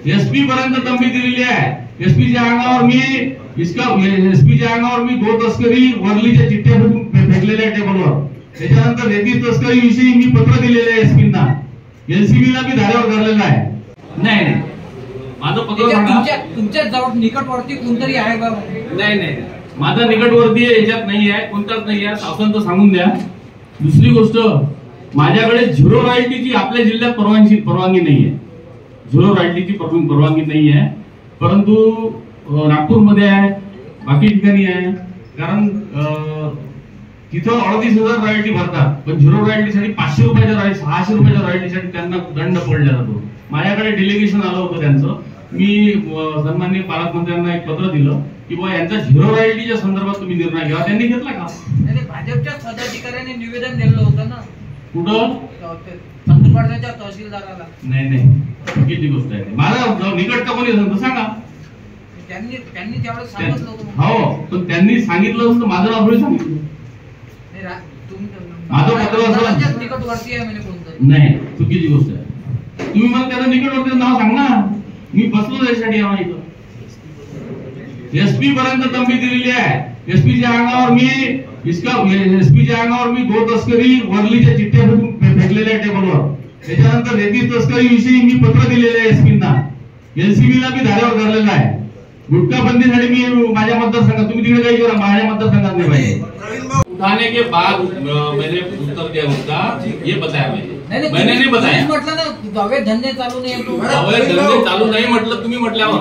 SP पर्यंत तंबी दिलेली आहे। एसपीच्या अंगावर मी गो तस्करी वरलीच्या चिठ्ठ्या फेकलेल्या आहे टेबलवर। त्याच्यानंतर रेती तस्करी विषयी मी पत्र दिलेले आहे एसपींना, एलसीबीला मी धाऱ्यावर धरलेला आहे। नाही माझं पत्र तुमच्या जवळ निकटवर्ती कोणतरी आहे का? नाही माझा निकटवर्ती याच्यात नाही आहे, कोणताच नाही आहे, शासन तर सांगून द्या। दुसरी गोष्ट, माझ्याकडे झिरो रॉयल्टीची आपल्या जिल्ह्यात परवानगी नाही आहे, झिरो रॉयल्टीची परवानगी नाही आहे, परंतु नागपूरमध्ये आहे, बाकी ठिकाणी आहे। कारण तिथं 38,000 रॉयल्टी भरतात, पण झिरो रॉयल्टीसाठी 500 रुपयाच्या 600 रुपयाच्या रॉयल्टीसाठी त्यांना दंड पडला जातो। माझ्याकडे डेलिगेशन आलं होतं त्यांचं, मी सन्माननीय पालकमंत्र्यांना एक पत्र दिलं की बाबा यांचा झिरो रॉयल्टीच्या संदर्भात तुम्ही निर्णय घ्या। त्यांनी घेतला का? भाजपच्या पदाधिकाऱ्यांनी निवेदन दिलं होतं ना, कुठं? नंदुरबारच्या तहसीलदाराला। नाही चुकीची गोष्ट आहे। माझा निकटचा कोणी सांगा, त्यांनी त्यावेळेस सांगितलं होतं। हो, पण त्यांनी सांगितलं असतं, माझं नाव थोडी सांगितलं। माझं पत्र निकटवर्ती आहे म्हणजे कोणतं? नाही, चुकीची गोष्ट आहे। तुम्ही मला त्याचं निकटवर्ती नाव सांग ना, मी बसलो त्यासाठी इथं। एसपी पर्यंत तंबी दिलेली आहे। एसपीच्या अंगावर मी गो तस्करी वरलीच्या चिठ्ठ्या फेकलेल्या आहे टेबलवर। त्याच्यानंतर रेती तस्करी विषयी मी पत्र दिलेले आहे एसपींना, एलसीबीला मी धाऱ्यावर धरलेला आहे। गुटखा बंदीसाठी मी माझ्या मतदारसंघात, तुम्ही तिकडे काही करा, माझ्या मतदारसंघात नाही पाहिजे। उठाने के बाद मैंने उत्तर दिया उसका, ये बताया मैंने नहीं बताया। म्हटलं ना अवैध धंदे चालू नाही, अवैध धंदे चालू नाही म्हटलं, तुम्ही म्हटल्यावर